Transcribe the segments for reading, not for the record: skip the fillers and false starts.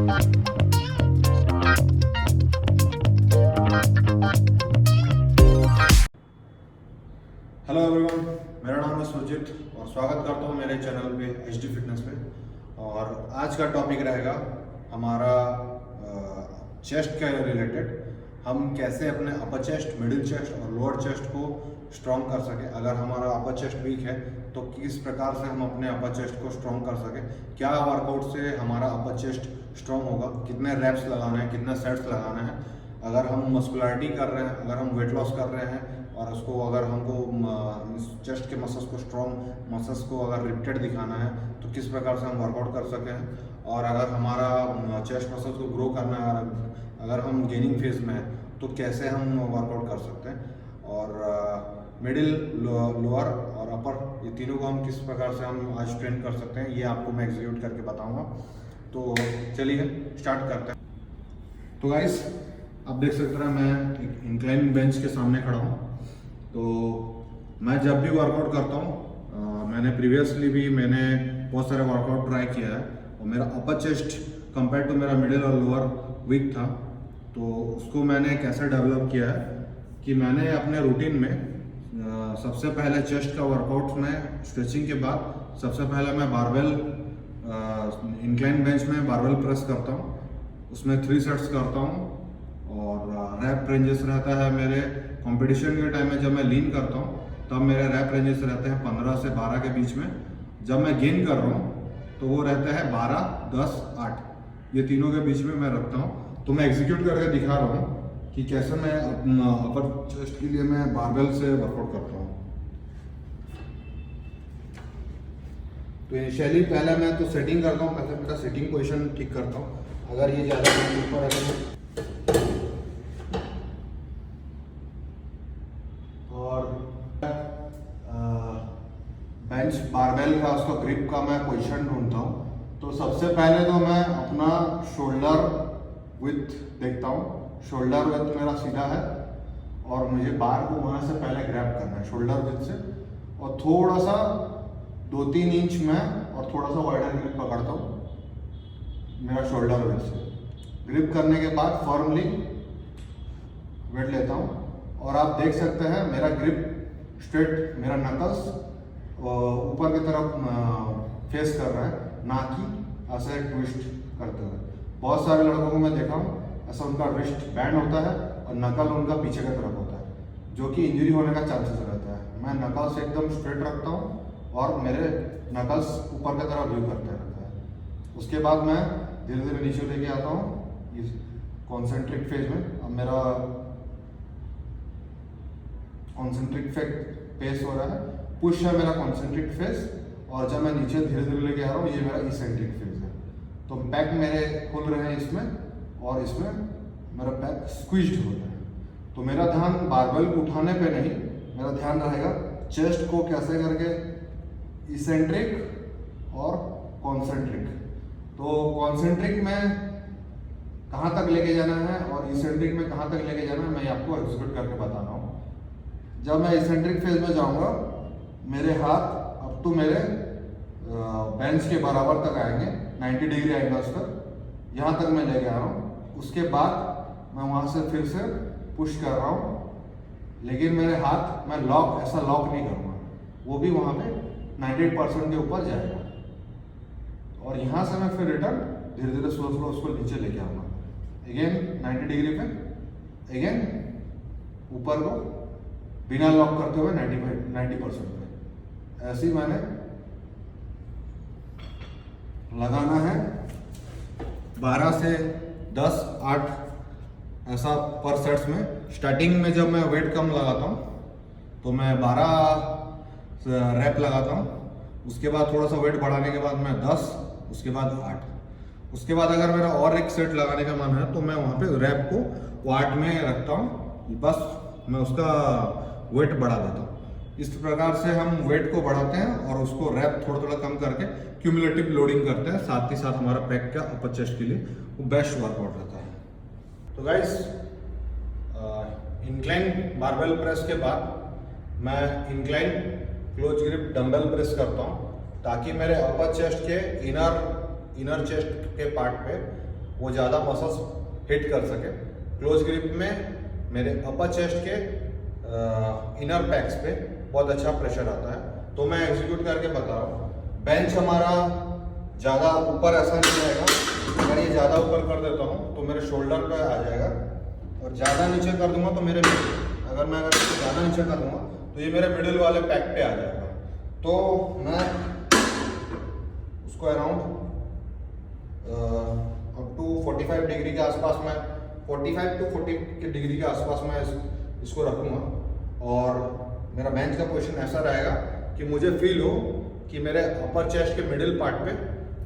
Hello everyone, मेरा नाम है सुरजीत और स्वागत करता हूँ मेरे चैनल पे HD फिटनेस पे। और आज का टॉपिक रहेगा हमारा चेस्ट के रिलेटेड। हम कैसे अपने अपर चेस्ट, मिडिल चेस्ट और लोअर चेस्ट को स्ट्रॉन्ग कर सके। अगर हमारा अपर चेस्ट वीक है तो किस प्रकार से हम अपने अपर चेस्ट को स्ट्रॉन्ग कर सके, क्या वर्कआउट से हमारा अपर चेस्ट स्ट्रॉन्ग होगा, कितने रैप्स लगाना है, कितना सेट्स लगाना है। अगर हम मस्कुलरिटी कर रहे हैं, अगर हम वेट लॉस कर रहे हैं और उसको अगर हमको चेस्ट के मसल्स को, स्ट्रॉन्ग मसल्स को अगर रिपीटेड दिखाना है तो किस प्रकार से हम वर्कआउट कर सकते हैं। और अगर हमारा चेस्ट मसल्स को ग्रो करना है, अगर हम गेनिंग फेज में है तो कैसे हम वर्कआउट कर सकते हैं। और मिडिल, लोअर और अपर, ये तीनों को हम किस प्रकार से हम आज ट्रेन कर सकते हैं, ये आपको मैं एग्जीक्यूट करके बताऊंगा। तो चलिए स्टार्ट करते हैं। तो गाइस, आप देख सकते हैं मैं एक इंक्लाइन बेंच के सामने खड़ा हूँ। तो मैं जब भी वर्कआउट करता हूँ, मैंने प्रीवियसली भी बहुत सारे वर्कआउट ट्राई किया है और मेरा अपर चेस्ट कंपेयर टू मेरा मिडिल और लोअर वीक था। तो उसको मैंने कैसे डेवलप किया है कि मैंने अपने रूटीन में सबसे पहले चेस्ट का वर्कआउट में स्ट्रेचिंग के बाद सबसे पहले मैं बारबेल इंक्लाइन बेंच में बारबेल प्रेस करता हूँ, उसमें 3 सेट्स करता हूँ। और रैप रेंजेस रहता है मेरे कंपटीशन के टाइम में, जब मैं लीन करता हूँ तब मेरे रैप रेंजेस रहते हैं 15 से 12 के बीच में। जब मैं गेन कर रहा हूँ तो वो रहता है 12, 10, 8, ये तीनों के बीच में मैं रखता हूँ। तो मैं एग्जीक्यूट करके दिखा रहा हूँ कि कैसे मैं अपर चेस्ट के लिए मैं बारबेल से वर्कआउट करता हूँ। तो इनिशियली पहले मैं तो सेटिंग करता हूँ, पहले मेरा सेटिंग पोजीशन ठीक करता हूँ। अगर ये ज़्यादा ऊपर अगर और बेंच बारबेल का उसका ग्रिप का मैं पोजीशन ढूंढता हूँ। तो सबसे पहले तो मैं अपना शोल्डर विड्थ देखता हूँ। शोल्डर विड्थ मेरा सीधा है और मुझे बार को वहाँ से पहले ग्रैब करना है शोल्डर विड्थ से, और थोड़ा सा 2-3 इंच में और थोड़ा सा वाइडर ग्रिप पकड़ता हूँ मेरा शोल्डर विड्थ से। ग्रिप करने के बाद फर्मली वेट लेता हूँ और आप देख सकते हैं मेरा ग्रिप स्ट्रेट, मेरा नकल्स ऊपर की तरफ फेस कर रहा है, ना कि ऐसे ट्विस्ट करते हुए। बहुत सारे लड़कों को मैं देखा हूँ ऐसा, उनका रिस्ट बैंड होता है और नकल उनका पीछे की तरफ होता है, जो कि इंजरी होने का चांसेस रहता है। मैं नकल्स एकदम स्ट्रेट रखता हूँ और मेरे नकल्स ऊपर की तरफ व्यू करते रहता है। उसके बाद मैं धीरे धीरे नीचे लेके आता हूँ इस कॉन्सेंट्रिक फेज में। अब मेरा कॉन्सेंट्रिक फेस हो रहा है, पुश है मेरा कॉन्सेंट्रिक फेस, और जब मैं नीचे धीरे धीरे लेके आ रहा हूँ ये मेरा इसेंट्रिक फेस है। तो बैक मेरे खुल रहे हैं इसमें और इसमें मेरा बैक स्क्वीज्ड होता है। तो मेरा ध्यान बारबेल उठाने पे नहीं, मेरा ध्यान रहेगा चेस्ट को कैसे करके इसेंट्रिक और कॉन्सेंट्रिक। तो कॉन्सेंट्रिक में कहाँ तक लेके जाना है और इसेंट्रिक में कहाँ तक लेके जाना है, मैं आपको एग्जीक्यूट करके बता रहा हूँ। जब मैं इसेंट्रिक फेज में जाऊँगा, मेरे हाथ अब तो मेरे बेंच के बराबर तक आएंगे, 90 डिग्री एंगल्स तक, यहाँ तक मैं लेके आ रहा हूँ। उसके बाद मैं वहाँ से फिर से पुश कर रहा हूँ, लेकिन मेरे हाथ मैं ऐसा लॉक नहीं करूँगा, वो भी वहाँ पे 98% के ऊपर जाएगा। और यहाँ से मैं फिर रिटर्न धीरे धीरे स्लो उसको नीचे लेके आऊँगा, अगेन 90 डिग्री पे, अगेन ऊपर को बिना लॉक करते हुए 90% पे। ऐसे ही मैंने लगाना है 12 से 10, 8 ऐसा पर सेट्स में। स्टार्टिंग में जब मैं वेट कम लगाता हूँ तो मैं 12 रैप लगाता हूँ। उसके बाद थोड़ा सा वेट बढ़ाने के बाद मैं 10, उसके बाद 8। उसके बाद अगर मेरा और एक सेट लगाने का मन है तो मैं वहाँ पे रैप को 8 में रखता हूँ, बस मैं उसका वेट बढ़ा देता हूँ। इस प्रकार से हम वेट को बढ़ाते हैं और उसको रैप थोड़ा थोड़ा कम करके क्यूमुलेटिव लोडिंग करते हैं। साथ ही साथ हमारा पैक का अपर चेस्ट के लिए वो बेस्ट वर्कआउट रहता है। तो गाइस, इंक्लाइन बारबेल प्रेस के बाद मैं incline close grip dumbbell press करता हूँ, ताकि मेरे अपर चेस्ट के इनर चेस्ट के पार्ट पे वो ज़्यादा मसल्स हिट कर सके। क्लोज ग्रिप में मेरे अपर चेस्ट के इनर पैक्स पे बहुत अच्छा प्रेशर आता है। तो मैं एग्जीक्यूट करके बता रहा हूँ। बेंच हमारा ज़्यादा ऊपर ऐसा नहीं जाएगा। अगर ये ज़्यादा ऊपर कर देता हूँ तो मेरे शोल्डर पे आ जाएगा, और ज़्यादा नीचे कर दूंगा तो मेरे अगर इसको ज़्यादा नीचे कर दूंगा तो ये मेरे मिडिल वाले पैक पे आ जाएगा। तो मैं उसको अराउंड अप टू 45 डिग्री के आसपास में 45 टू 40 डिग्री के आसपास मैं इसको रखूँगा, और मेरा बेंच का पोजीशन ऐसा रहेगा कि मुझे फील हो कि मेरे अपर चेस्ट के मिडिल पार्ट पे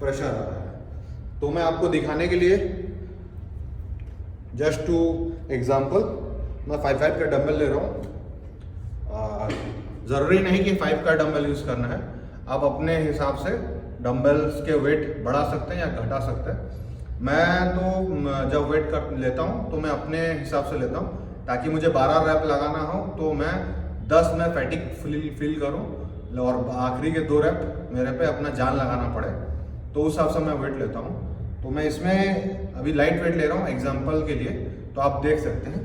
प्रेशर आ रहा है। तो मैं आपको दिखाने के लिए जस्ट टू एग्जाम्पल मैं 5 का डंबल ले रहा हूँ। ज़रूरी नहीं कि 5 का डंबल यूज़ करना है, आप अपने हिसाब से डंबल्स के वेट बढ़ा सकते हैं या घटा सकते हैं। मैं तो जब वेट कर लेता हूँ तो मैं अपने हिसाब से लेता हूँ, ताकि मुझे 12 रैप लगाना हो तो मैं 10 में फैटिक फील करूँ, और आखिरी के 2 रैप मेरे पे अपना जान लगाना पड़े, तो उस हिसाब से मैं वेट लेता हूँ। तो मैं इसमें अभी लाइट वेट ले रहा हूँ एग्जांपल के लिए, तो आप देख सकते हैं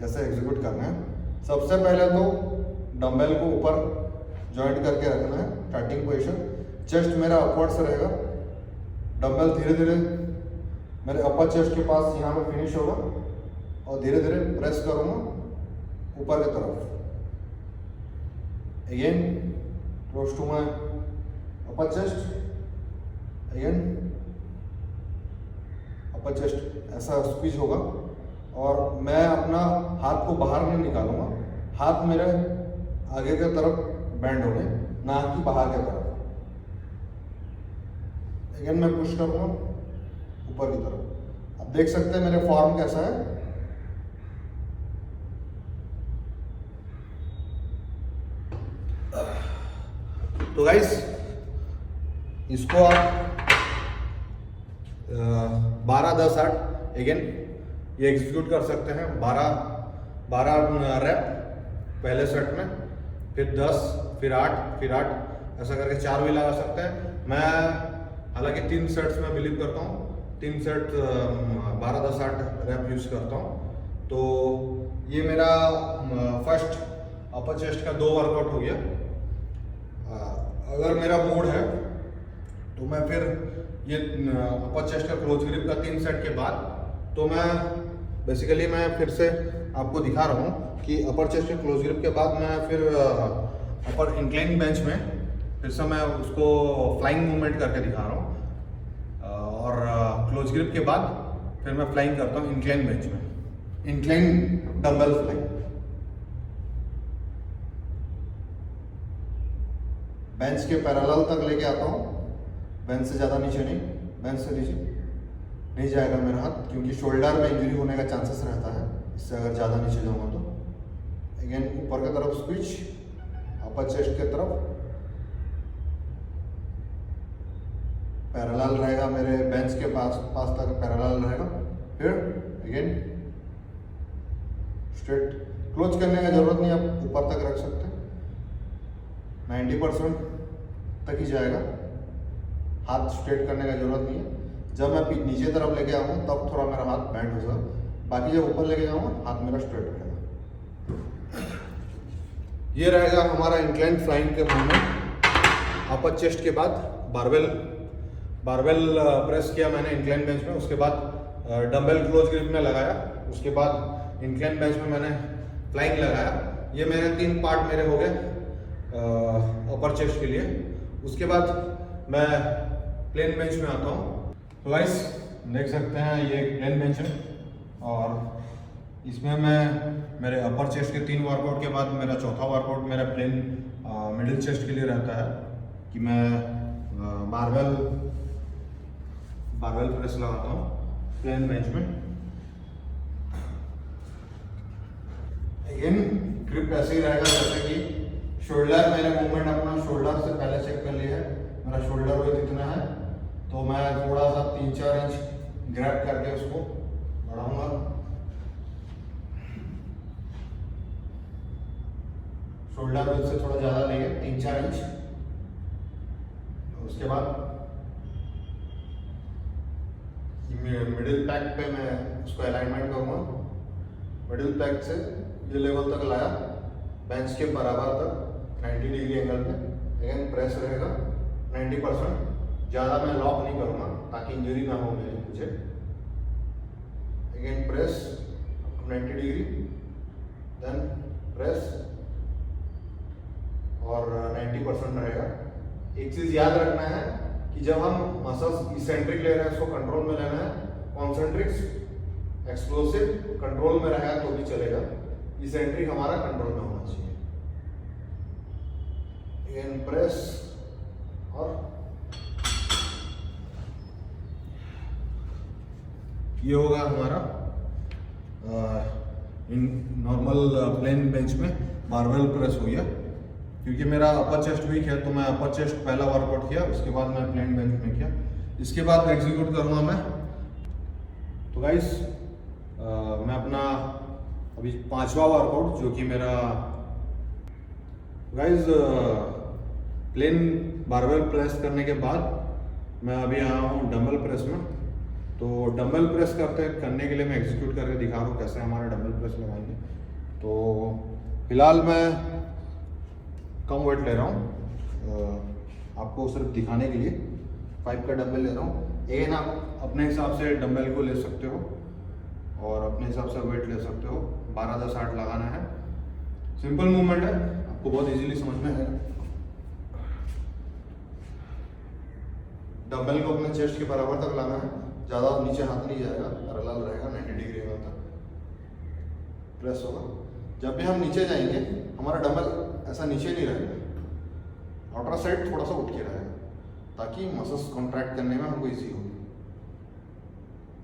कैसे एग्जीक्यूट करना है। सबसे पहले तो डंबल को ऊपर जॉइंट करके रखना है, स्टार्टिंग पोजीशन। चेस्ट मेरा अपवर्ड्स रहेगा, डंबल धीरे धीरे मेरे अपर चेस्ट के पास यहाँ पे फिनिश होगा, और धीरे धीरे प्रेस करूँगा ऊपर की तरफ। Again close to my upper chest, again upper chest ऐसा स्क्वीज होगा, और मैं अपना हाथ को बाहर नहीं निकालूंगा, हाथ मेरे आगे की तरफ बेंड होंगे, ना कि बाहर की तरफ। अगेन मैं पुश करूंगा ऊपर की तरफ। अब देख सकते हैं मेरे फॉर्म कैसा है। तो गाइस इसको आप 12-10-8 अगेन ये एग्जीक्यूट कर सकते हैं। 12 रैप पहले सेट में, फिर 10, फिर 8, फिर 8, ऐसा करके 4 भी लगा सकते हैं। मैं हालांकि 3 सेट्स में बिलीव करता हूँ, 3 सेट 12-10-8 रैप यूज़ करता हूँ। तो ये मेरा फर्स्ट अपर चेस्ट का 2 वर्कआउट हो गया। अगर मेरा मूड है तो मैं फिर ये अपर चेस्ट का क्लोज ग्रिप का 3 सेट के बाद, तो मैं बेसिकली मैं फिर से आपको दिखा रहा हूँ कि अपर चेस्ट के क्लोज ग्रिप के बाद मैं फिर अपर इंक्लाइन बेंच में फिर से मैं उसको फ्लाइंग मूवमेंट करके दिखा रहा हूँ, और क्लोज ग्रिप के बाद फिर मैं फ्लाइंग करता हूँ इंक्लाइन बेंच में, इंक्लाइन डंबल फ्लाइंग। बेंच के पैरेलल तक लेके आता हूँ, बेंच से ज़्यादा नीचे नहीं, बेंच से नीचे नहीं जाएगा मेरा हाथ, क्योंकि शोल्डर में इंजरी होने का चांसेस रहता है इससे अगर ज़्यादा नीचे जाऊँगा तो। अगेन ऊपर की तरफ स्विच, अपर चेस्ट की तरफ पैरेलल रहेगा, मेरे बेंच के पास तक पैरेलल रहेगा। फिर अगेन स्ट्रेट, क्लोज करने का जरूरत नहीं, आप ऊपर तक रख सकते हैं, 90% तक ही जाएगा, हाथ स्ट्रेट करने का जरूरत नहीं है। जब मैं नीचे तरफ लेके आऊँगा तब थोड़ा मेरा हाथ बैंड हो जाएगा, बाकी जब ऊपर लेके जाऊँगा हाथ मेरा स्ट्रेट रहेगा। ये रहेगा हमारा इंक्लाइन फ्लाइंग के मूवमेंट। अपर चेस्ट के बाद बारबेल प्रेस किया मैंने इंक्लाइन बेंच में, उसके बाद डंबल क्लोज ग्रिप में लगाया, उसके बाद इंक्लाइन बेंच में मैंने फ्लाइंग लगाया। ये मेरे 3 पार्ट मेरे हो गए अपर चेस्ट के लिए। उसके बाद मैं प्लेन बेंच में आता हूँ। तो गाइस देख सकते हैं ये प्लेन बेंच है, और इसमें मैं मेरे अपर चेस्ट के 3 वर्कआउट के बाद मेरा चौथा वर्कआउट मेरा प्लेन मिडिल चेस्ट के लिए रहता है कि मैं बारबेल प्रेस लगाता हूँ प्लेन बेंच में। अगेन ग्रिप ऐसे ही रहेगा जैसे कि शोल्डर, मैंने मूवमेंट अपना शोल्डर से पहले चेक कर लिया है, मेरा शोल्डर वेट इतना है, तो मैं थोड़ा सा 3-4 इंच ग्रैब करके उसको बढ़ाऊंगा। शोल्डर वेट से थोड़ा ज़्यादा लेंगे, 3-4 इंच। उसके बाद मिडिल पैक पे मैं उसको अलाइनमेंट करूँगा। मिडिल पैक से ये लेवल तक लाया, बेंच के बराबर तक 90 डिग्री एंगल पे। अगेन प्रेस रहेगा 90%। ज़्यादा मैं लॉक नहीं करूँगा ताकि इंजरी ना हो मुझे। Again press 90 degree, then press और 90% रहेगा। एक चीज़ याद रखना है कि जब हम मसल्स इसेंट्रिक ले रहे हैं उसको कंट्रोल में लेना है। कॉन्सेंट्रिक एक्सप्लोसिव कंट्रोल में रहेगा तो भी चलेगा, इसेंट्रिक हमारा कंट्रोल में होना चाहिए। अगेन प्रेस और ये होगा हमारा नॉर्मल प्लेन बेंच में बारबेल प्रेस हो गया। क्योंकि मेरा अपर चेस्ट वीक है तो मैं अपर चेस्ट पहला वर्कआउट किया, उसके बाद मैं प्लेन बेंच में किया। इसके बाद एग्जीक्यूट करूँगा मैं। तो गाइस मैं अपना अभी 5वां वर्कआउट जो कि मेरा गाइस प्लेन बारबेल प्रेस करने के बाद मैं अभी आया हूँ डंबल प्रेस में। तो डंबल प्रेस करने के लिए मैं एग्जीक्यूट करके दिखा रहा हूँ कैसे हमारा डंबल प्रेस लगाएंगे। तो फिलहाल मैं कम वेट ले रहा हूँ आपको सिर्फ दिखाने के लिए। 5 का डंबल ले रहा हूँ। अगेन आप अपने हिसाब से डंबल को ले सकते हो और अपने हिसाब से वेट ले सकते हो। 12 10 8 लगाना है। सिंपल मूवमेंट है, आपको बहुत इजीली समझ में आएगा। डंबल को अपने चेस्ट के बराबर तक लाना है, ज़्यादा नीचे हाथ नहीं जाएगा, पैरेलल रहेगा 90 डिग्री एंगल तक प्रेस होगा। जब भी हम नीचे जाएंगे हमारा डंबल ऐसा नीचे नहीं रहेगा, आउटर साइड थोड़ा सा उठ के रहेगा ताकि मसल्स कॉन्ट्रैक्ट करने में हमको इजी हो।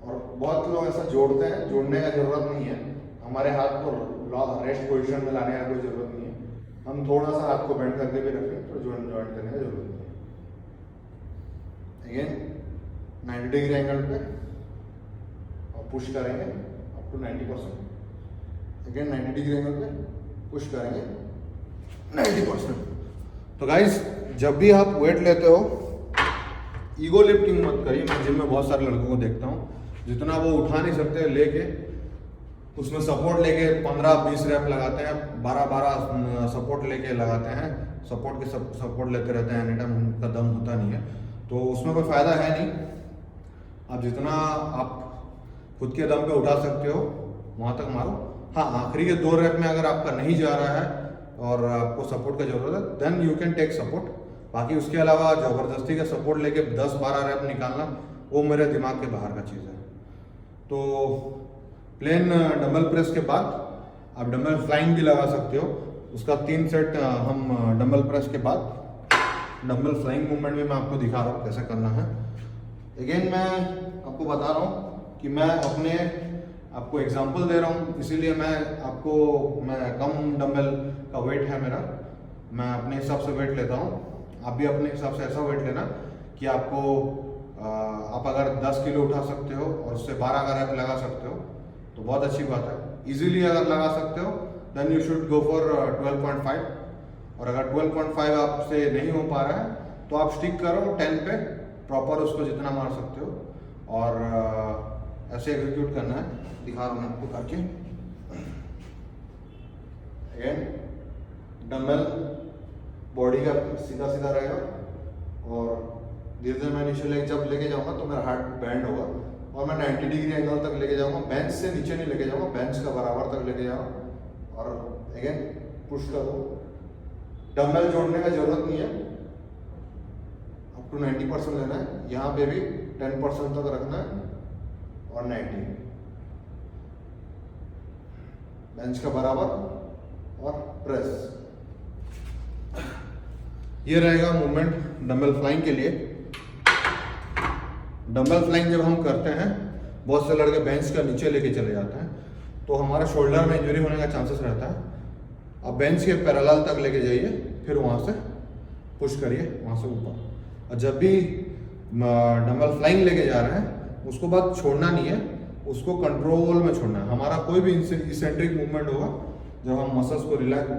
और बहुत लोग ऐसा जोड़ते हैं, जोड़ने का जरूरत नहीं है। हमारे हाथ को रेस्ट पोजीशन में लाने का कोई जरूरत नहीं है। हम थोड़ा सा हाथ को बेंड करके भी रखें तो ज्वाइंट करने का जरूरत नहीं है। अगेन 90 डिग्री एंगल पे और पुश करेंगे up to 90%। Again 90 degree angle पे पुश करेंगे 90%। तो गाइस जब भी आप वेट लेते हो ईगो लिफ्टिंग मत करिए। मैं जिम में बहुत सारे लड़कों को देखता हूँ जितना वो उठा नहीं सकते लेके उसमें सपोर्ट लेके 15-20 रैप लगाते हैं, 12-12 सपोर्ट लेके लगाते हैं। सपोर्ट के सपोर्ट लेते रहते हैं, एनी टाइम उनका दम होता नहीं है, तो उसमें कोई फायदा है नहीं। आप जितना आप खुद के दम पे उठा सकते हो वहाँ तक मारो। हाँ, आखिरी के 2 रैप में अगर आपका नहीं जा रहा है और आपको सपोर्ट का जरूरत है then you can take support. बाकी उसके अलावा ज़बरदस्ती का सपोर्ट लेके 10-12 रैप निकालना वो मेरे दिमाग के बाहर का चीज़ है। तो प्लेन डंबल प्रेस के बाद आप डंबल फ्लाइंग भी लगा सकते हो। उसका 3 सेट हम डंबल प्रेस के बाद डंबल फ्लाइंग मूवमेंट में मैं आपको दिखा रहा हूँ कैसे करना है। अगेन मैं आपको बता रहा हूँ कि मैं आपको एग्जांपल दे रहा हूँ, इसीलिए मैं कम डंबल का वेट है मेरा, मैं अपने हिसाब से वेट लेता हूँ। आप भी अपने हिसाब से ऐसा वेट लेना कि आप अगर 10 किलो उठा सकते हो और उससे 12 का रैप लगा सकते हो तो बहुत अच्छी बात है। इजीली अगर लगा सकते हो then you should go for 12.5। और अगर 12.5 आपसे नहीं हो पा रहा है तो आप स्टिक करो 10 पे, प्रॉपर उसको जितना मार सकते हो और ऐसे एग्जीक्यूट करना है। दिखा रहा हूँ आपको करके। अगेन डंबल बॉडी का सीधा सीधा रहेगा और धीरे धीरे मैं नीचे जब लेके जाऊंगा तो मेरा हार्ट बैंड होगा और मैं 90 डिग्री एंगल तक लेके जाऊंगा। बेंच से नीचे नहीं लेके जाऊंगा, बेंच का बराबर तक लेके जाऊंगा और अगेन पुश करो। डंबल जोड़ने का जरूरत नहीं है, अप टू 90% लेना है। यहाँ पे भी 10% तक रखना है और 90 बेंच का बराबर और प्रेस। ये रहेगा मूवमेंट डंबल फ्लाइंग के लिए। डंबल फ्लाइंग जब हम करते हैं बहुत से लड़के बेंच का नीचे लेके चले जाते हैं तो हमारे शोल्डर में इंजरी होने का चांसेस रहता है। अब बेंच के पैरेलल तक लेके जाइए, फिर वहाँ से पुश करिए वहाँ से ऊपर। और जब भी डंबल फ्लाइंग लेके जा रहे हैं उसको बाद छोड़ना नहीं है, उसको कंट्रोल में छोड़ना है। हमारा कोई भी इसेंट्रिक मूवमेंट होगा जब हम मसल्स को रिलैक्स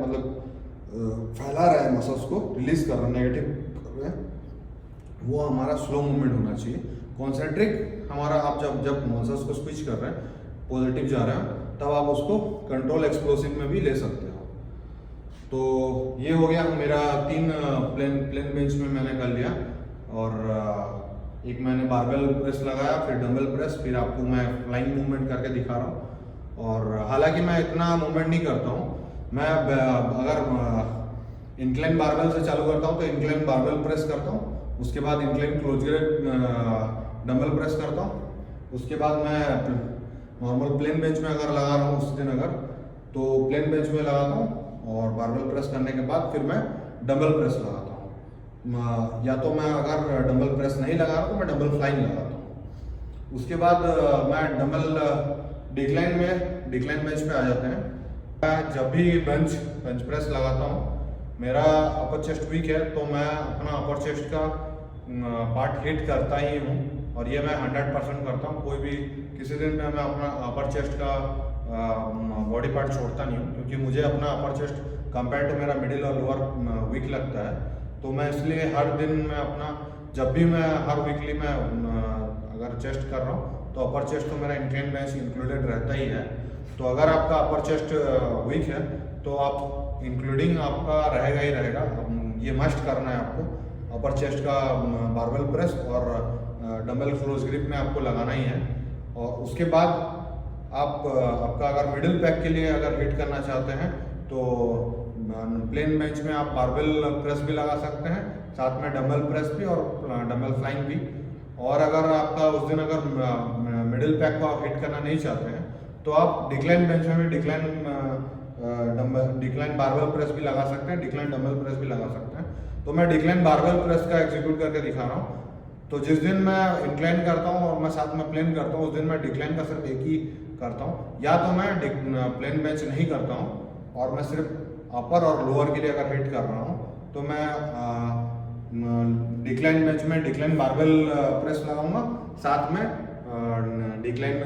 फैला रहे हैं, मसल्स को रिलीज कर रहे हैं, नेगेटिव कर रहे हैं, वो हमारा स्लो मूवमेंट होना चाहिए। कॉन्सेंट्रिक हमारा आप जब मसल्स को स्विच कर रहे हैं, पॉजिटिव जा रहे हैं, तब आप उसको कंट्रोल एक्सप्लोसिव में भी ले सकते हो। तो ये हो गया मेरा 3 प्लेन बेंच में मैंने कर लिया, और एक मैंने बारबेल प्रेस लगाया, फिर डंबल प्रेस, फिर आपको मैं फ्लाइंग मूवमेंट करके दिखा रहा हूँ। और हालांकि मैं इतना मूवमेंट नहीं करता हूँ, मैं अगर इंक्लाइन बारबेल से चालू करता हूँ तो इंक्लाइन बारबेल प्रेस करता हूँ, उसके बाद incline close grip dumbbell press करता हूँ, उसके बाद मैं नॉर्मल प्लेन बेंच में अगर लगा रहा हूँ उस दिन अगर, तो प्लेन बेंच में लगाता हूँ, और बारबेल प्रेस करने के बाद फिर मैं डंबल प्रेस लगाता हूँ। या तो मैं अगर डंबल प्रेस नहीं लगा रहा तो मैं डंबल फ्लाइंग लगाता हूँ। उसके बाद मैं डंबल डिक्लाइन बेंच पे आ जाते हैं। मैं जब भी बेंच प्रेस लगाता हूँ, मेरा अपर चेस्ट वीक है तो मैं अपना अपर चेस्ट का पार्ट हिट करता ही हूँ, और ये मैं 100% करता हूँ। कोई भी किसी दिन में मैं अपना अपर चेस्ट का बॉडी पार्ट छोड़ता नहीं हूँ, क्योंकि मुझे अपना अपर चेस्ट कंपेयर टू मेरा मिडिल और लोअर वीक लगता है। तो मैं इसलिए हर दिन में अपना, जब भी मैं हर वीकली में अगर चेस्ट कर रहा हूँ तो अपर चेस्ट तो मेरा इंक्लाइन बेंच इंक्लूडेड रहता ही है। तो अगर आपका अपर चेस्ट वीक है तो आप इंक्लूडिंग आपका रहेगा ही रहेगा। ये मस्ट करना है आपको, अपर चेस्ट का बारबेल प्रेस और डंबल क्लोज ग्रिप में आपको लगाना ही है। और उसके बाद आपका अगर मिडिल पैक के लिए अगर हिट करना चाहते हैं तो प्लेन बेंच में आप बारबेल प्रेस भी लगा सकते हैं, साथ में डंबल प्रेस भी और डंबल फ्लाइंग भी। और अगर आपका उस दिन अगर मिडिल पैक को आप हिट करना नहीं चाहते हैं तो आप डिक्लाइन बेंच में भी डिक्लाइन बारबेल प्रेस भी लगा सकते हैं, डिक्लाइन डंबल प्रेस भी लगा सकते हैं। तो मैं डिक्लाइन बारबेल प्रेस का एग्जीक्यूट करके दिखा रहा हूँ। तो जिस दिन मैं इंक्लाइन करता हूँ और मैं साथ में प्लेन करता हूँ, उस दिन मैं डिक्लाइन का सिर्फ एक ही करता हूँ, या तो मैं प्लेन बेंच नहीं करता हूँ और मैं सिर्फ अपर और लोअर के लिए अगर हिट कर रहा हूँ तो मैं डिक्लाइन बेंच में डिक्लाइन बारबेल प्रेस लगाऊंगा, साथ में डिक्लाइन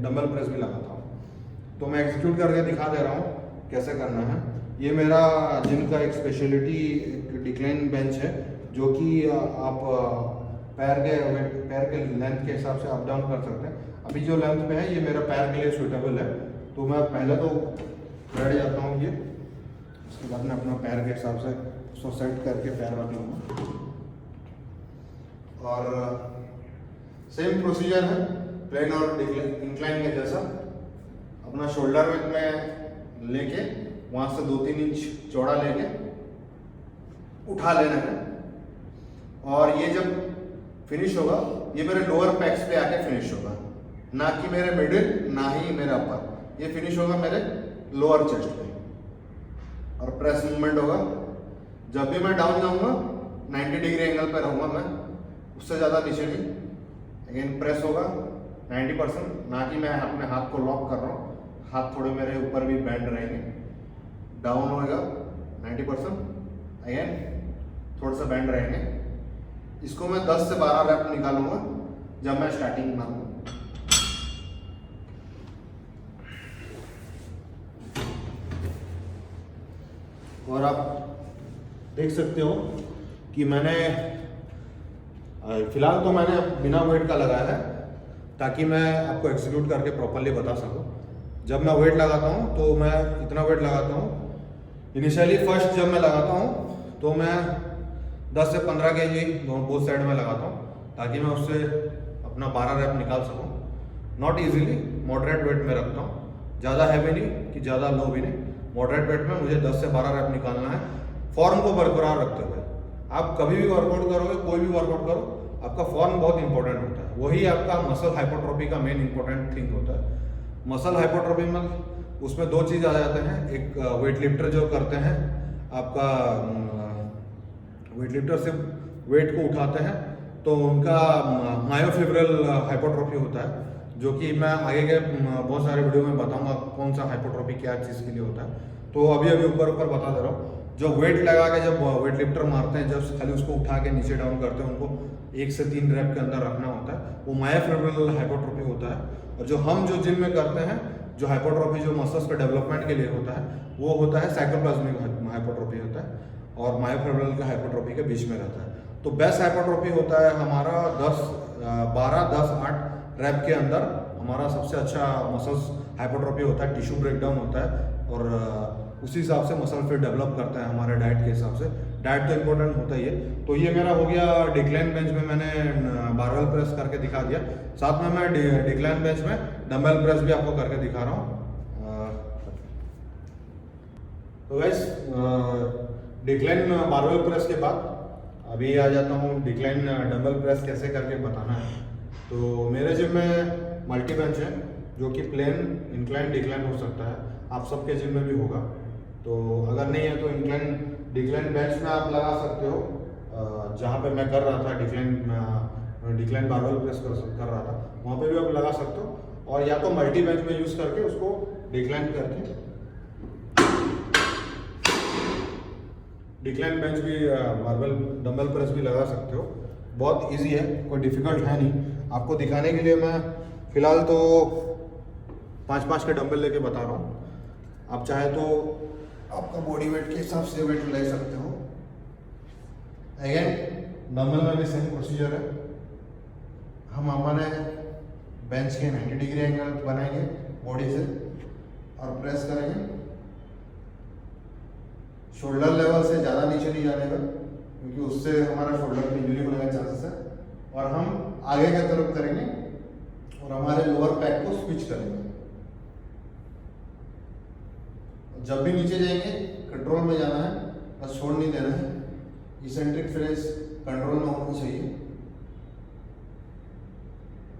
डंबल प्रेस भी लगाता हूँ। तो मैं एग्जीक्यूट करके दिखा दे रहा हूँ कैसे करना है। ये मेरा जिम का एक स्पेशलिटी डिक्लाइन बेंच है, जो कि आप पैर के लेंथ के हिसाब से अप डाउन कर सकते हैं। अभी जो लेंथ पे है ये मेरा पैर के लिए सूटेबल है, तो मैं पहले तो बैठ जाता हूँ ये, उसके बाद मैं अपना पैर के हिसाब से उसको सेट करके पैर रख लूँगा। और सेम प्रोसीजर है प्लेन और इंक्लाइन के जैसा। अपना शोल्डर में लेके वहाँ से 2-3 इंच चौड़ा लेके उठा लेना है, और ये जब फिनिश होगा ये मेरे लोअर पैक्स पे आके फिनिश होगा, ना कि मेरे मिडिल ना ही मेरा अपर। ये फिनिश होगा मेरे लोअर चेस्ट पे। और प्रेस मूवमेंट होगा, जब भी मैं डाउन जाऊंगा 90 डिग्री एंगल पे रहूंगा मैं, उससे ज़्यादा नीचे नहीं। अगेन प्रेस होगा 90%, ना कि मैं अपने हाथ को लॉक कर रहा हूँ, हाथ थोड़े मेरे ऊपर भी बैंड रहेंगे। डाउन होगा 90%, अगेन थोड़ा सा बैंड रहेंगे। इसको मैं 10 से 12 रैप निकालूंगा जब मैं स्टार्टिंग में हूँ। और आप देख सकते हो कि मैंने फिलहाल तो मैंने बिना वेट का लगाया है, ताकि मैं आपको एग्जीक्यूट करके प्रॉपरली बता सकूं। जब मैं वेट लगाता हूं तो मैं इतना वेट लगाता हूं। इनिशियली फर्स्ट जब मैं लगाता हूं तो मैं 10 से 15 kg बोथ साइड में लगाता हूं, ताकि मैं उससे अपना 12 रैप निकाल सकूं। नॉट इजीली, मॉडरेट वेट में रखता हूं, ज़्यादा हैवी नहीं कि ज़्यादा लो भी नहीं। मॉडरेट वेट में मुझे 10 से 12 रैप निकालना है, फॉर्म को बरकरार रखते हुए। आप कभी भी वर्कआउट करोगे, कोई भी वर्कआउट करो, आपका फॉर्म बहुत इंपॉर्टेंट होता है। वही आपका मसल हाइपोट्रोफी का मेन इंपॉर्टेंट थिंग होता है। मसल हाइपोट्रोफी में उसमें 2 चीज़ आ जाते हैं। एक वेट लिफ्टर जो करते हैं, आपका वेट लिफ्टर से वेट को उठाते हैं तो उनका मायोफिब्रल हाइपोट्रोफी होता है, जो कि मैं आगे के बहुत सारे वीडियो में बताऊंगा कौन सा हाइपोट्रोफी क्या चीज़ के लिए होता है। तो अभी ऊपर बता दे रहा हूँ। जो वेट लगा के जब वेट लिफ्टर मारते हैं, जब खाली उसको उठा के नीचे डाउन करते हैं, उनको 1 से 3 रैप के अंदर रखना होता है, वो मायोफिब्रल हाइपोट्रोफी होता है। और जो हम जिम में करते हैं, जो हाइपोट्रोफी जो मसल्स के डेवलपमेंट के लिए होता है, वो होता है साइटोप्लाज्मिक हाइपोट्रोफी होता है, और मायोफिब्रल का हाइपोट्रोफी के बीच में रहता है। तो बेस्ट हाइपरट्रॉफी होता है हमारा 12-10-8 रैप के अंदर हमारा सबसे अच्छा मसल्स हाइपरट्रॉफी होता है, टिश्यू ब्रेकडाउन होता है और उसी हिसाब से मसल फिर डेवलप करता है हमारे डाइट के हिसाब से। डाइट तो इम्पोर्टेंट होता ही है। तो ये मेरा हो गया डिक्लाइन बेंच में मैंने बारवेल प्रेस करके दिखा दिया, साथ में मैं डिक्लाइन बेंच में डंबल प्रेस भी आपको करके दिखा रहा हूँ। तो गाइस डिक्लाइन बारवेल प्रेस के बाद अभी आ जाता हूँ डिक्लाइन डंबल प्रेस कैसे करके बताना है। तो मेरे जिम में मल्टी बेंच है जो कि प्लेन इंक्लाइन डिक्लाइन हो सकता है, आप सबके जिम में भी होगा। तो अगर नहीं है तो इंक्लाइन डिक्लाइन बेंच में आप लगा सकते हो, जहाँ पे मैं कर रहा था डिक्लाइन बारवेल प्रेस कर रहा था वहाँ पे भी आप लगा सकते हो, और या तो मल्टी बेंच में यूज़ करके उसको डिक्लाइन करके डिक्लाइन बेंच भी मार्बल डंबल प्रेस भी लगा सकते हो। बहुत इजी है, कोई डिफिकल्ट है नहीं। आपको दिखाने के लिए मैं फ़िलहाल तो 5-5 के डंबल लेके बता रहा हूँ, आप चाहे तो आपका बॉडी वेट के हिसाब से वेट ले सकते हो। अगेन डंबल में भी सेम प्रोसीजर है, हम हमारे बेंच के 90 डिग्री एंगल बनाएंगे बॉडी से और प्रेस करेंगे। शोल्डर लेवल से ज़्यादा नीचे नहीं जाने का, क्योंकि उससे हमारा शोल्डर में इंजरी होने का चांसेस है। और हम आगे की तरफ करेंगे और हमारे लोअर पैक को स्विच करेंगे। जब भी नीचे जाएंगे कंट्रोल में जाना है, बस छोड़ नहीं देना है। इसेंट्रिक फ्रेस कंट्रोल में होना चाहिए।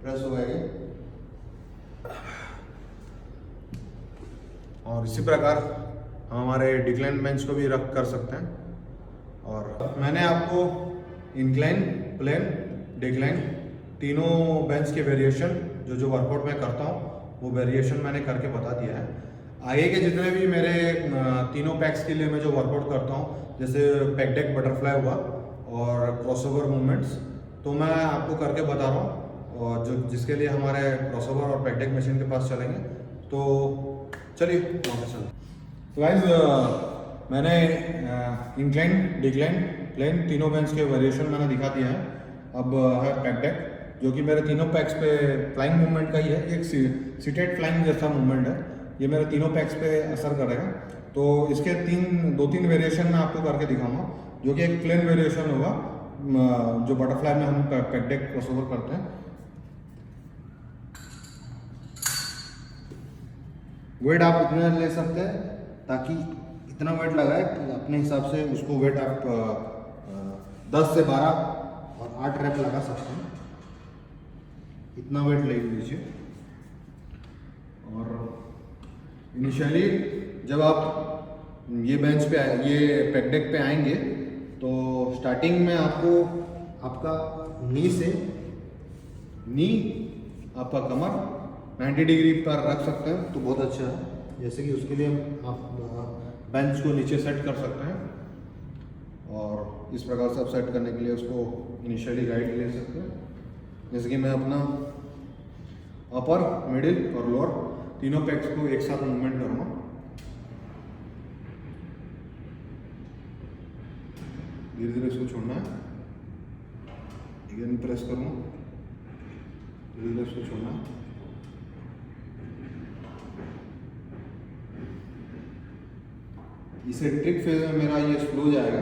प्रेस हो गए और इसी प्रकार हम हमारे डिक्लाइन बेंच को भी रख कर सकते हैं। और मैंने आपको इंक्लाइन, प्लेन, डिक्लाइन तीनों बेंच के वेरिएशन जो वर्कआउट मैं करता हूँ वो वेरिएशन मैंने करके बता दिया है। आगे के जितने भी मेरे तीनों पैक्स के लिए मैं जो वर्कआउट करता हूँ, जैसे पैक डेक बटरफ्लाई हुआ और क्रॉसओवर मूवमेंट्स, तो मैं आपको करके बता रहा हूँ। और जो जिसके लिए हमारे क्रॉसओवर और पैक डेक मशीन के पास चलेंगे, तो चलिए वहाँ पे चलते। तो गाइस मैंने इंक्लाइन, डिक्लाइन, प्लेन तीनों बेंच के वेरिएशन मैंने दिखा दिया है। अब है पैक डेक, जो कि मेरे तीनों पैक्स पे फ्लाइंग मूवमेंट का ही है, एक सीटेड फ्लाइंग जैसा मूवमेंट है। ये मेरे तीनों पैक्स पे असर करेगा। तो इसके 2-3 वेरिएशन मैं आपको करके दिखाऊंगा, जो कि एक प्लेन वेरिएशन होगा जो बटरफ्लाई में हम पैक डेक क्रॉसओवर करते हैं। वेट आप इतना ले सकते हैं ताकि इतना वेट लगाए कि अपने हिसाब से उसको वेट आप 10 से 12 और 8 रैप लगा सकते हैं। इतना वेट ले लीजिए। और इनिशियली जब आप ये बेंच पे ये पैक डेक पे आएंगे, तो स्टार्टिंग में आपको आपका नी आपका कमर 90 डिग्री पर रख सकते हैं, तो बहुत अच्छा है। जैसे कि उसके लिए आप बेंच को नीचे सेट कर सकते हैं और इस प्रकार से आप सेट करने के लिए उसको इनिशियली गाइड ले सकते हैं। जैसे कि मैं अपना अपर, मिडिल और लोअर तीनों पैक्स को एक साथ मूवमेंट करूँगा। धीरे धीरे इसको छोड़ना है, प्रेस करूँगा, धीरे धीरे इसको छोड़ना है। इसेंट्रिक फेज में मेरा ये स्लो जाएगा।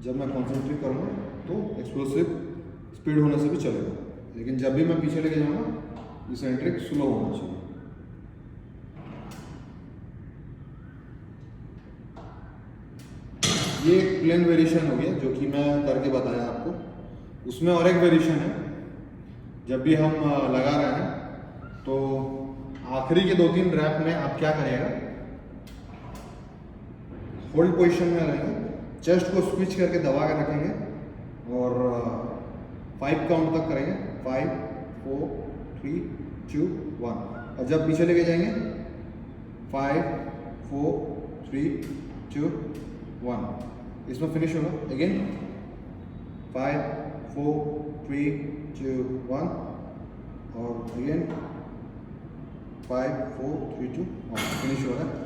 जब मैं कॉन्सेंट्रेट करूँगा तो एक्सप्लोसिव स्पीड होने से भी चलेगा, लेकिन जब भी मैं पीछे लेके जाऊँगा इसेंट्रिक स्लो होना चाहिए। ये एक प्लेन वेरिएशन हो गया जो कि मैं करके बताया आपको। उसमें और एक वेरिएशन है, जब भी हम लगा रहे हैं तो आखिरी के 2-3 रैप में आप क्या करिएगा, होल्ड पोजीशन में रहेंगे, चेस्ट को स्विच करके दबा के रखेंगे और 5 काउंट तक करेंगे। 5, 4, 3, 2, 1 और जब पीछे लेके जाएंगे 5, 4, 3, 2, 1 इसमें फिनिश होगा। अगेन 5, 4, 3, 2, 1 और अगेन 5, 4, 3, 2 1 फिनिश हो रहा है।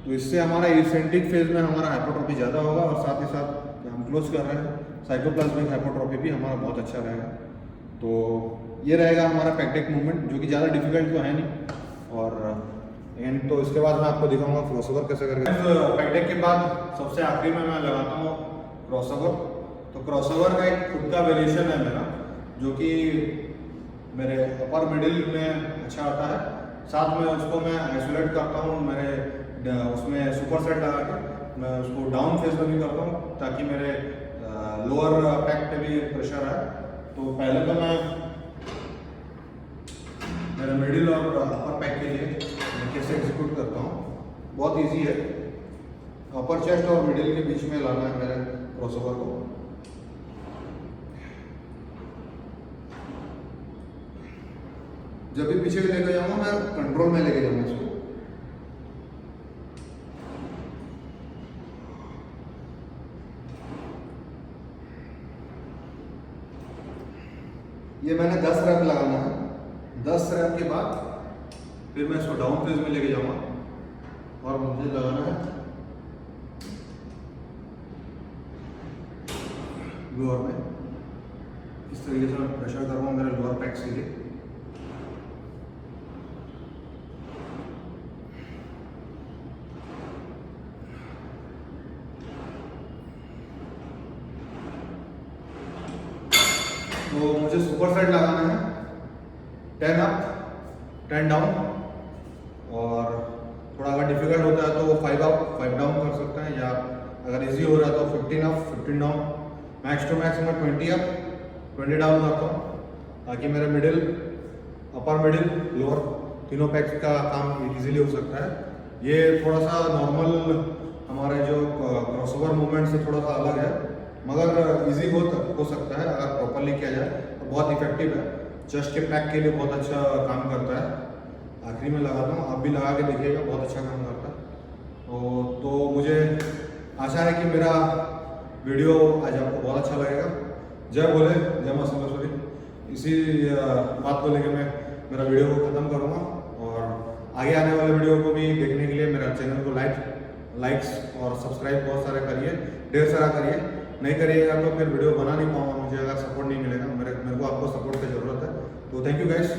तो इससे हमारा इसेंट्रिक फेज में हमारा हाइपरट्रॉफी ज़्यादा होगा और साथ ही साथ हम क्लोज कर रहे हैं, साइटोप्लाज्मिक हाइपोट्रोफी भी हमारा बहुत अच्छा रहेगा। तो ये रहेगा हमारा पैक्टेक मूवमेंट, जो कि ज़्यादा डिफिकल्ट तो है नहीं। और एंड तो इसके बाद मैं आपको दिखाऊंगा क्रॉसओवर कैसे करके। पैक्टेक के बाद सबसे आखिरी में मैं लगाता हूँ क्रॉसओवर। तो क्रॉसओवर का एक खुद का वेरिएशन है मेरा, जो कि मेरे अपर मिडिल में अच्छा आता है। साथ में उसको मैं आइसोलेट करता हूँ मेरे उसमें सुपर सेट लगा के मैं उसको डाउन फेस में भी करता हूँ, ताकि मेरे लोअर पैक पे भी प्रेशर आए। तो पहले तो मैं मेरे मिडिल और अपर पैक के लिए मैं कैसे एग्जीक्यूट करता हूँ, बहुत इजी है। अपर चेस्ट और मिडिल के बीच में लाना है मेरे क्रॉसओवर को। जब भी पीछे लेके जाऊंगा मैं कंट्रोल में लेके जाऊंगा इसको। ये मैंने 10 रैप लगाना है। 10 रैप के बाद फिर मैं इसको डाउन फेज में लेके जाऊंगा और मुझे लगाना है लोअर में। इस तरीके से मैं प्रेशर करूँगा मेरे लोअर पैक्स के लिए। तो मुझे सुपर सेट लगाना है 10 अप 10 डाउन, और थोड़ा अगर डिफिकल्ट होता है तो 5 अप 5 डाउन कर सकते हैं, या अगर इजी हो रहा है तो 15 up 15 down. Max to max मैं 20 अप 20 डाउन करता हूँ, ताकि मेरे मिडिल अपर मिडिल लोअर तीनों पैक्स का काम इजीली हो सकता है। ये थोड़ा सा नॉर्मल हमारे जो क्रॉसओवर मूवमेंट से थोड़ा सा अलग है, मगर इजी हो सकता है अगर प्रॉपरली किया जाए तो बहुत इफेक्टिव है। चेस्ट के पैक के लिए बहुत अच्छा काम करता है। आखिरी में लगाता हूँ, आप भी लगा के देखिएगा, बहुत अच्छा काम करता है। तो मुझे आशा है कि मेरा वीडियो आज आपको बहुत अच्छा लगेगा। जय भोले, जय मां सरस्वती। इसी बात को लेकर मैं मेरा वीडियो को ख़त्म करूँगा, और आगे आने वाले वीडियो को भी देखने के लिए मेरा चैनल को लाइक्स और सब्सक्राइब बहुत सारे करिए, ढेर सारा करिए। नहीं करिएगा तो फिर वीडियो बना नहीं पाऊंगा, मुझे अगर सपोर्ट नहीं मिलेगा। मेरे को आपको सपोर्ट की ज़रूरत है। तो थैंक यू गाइस।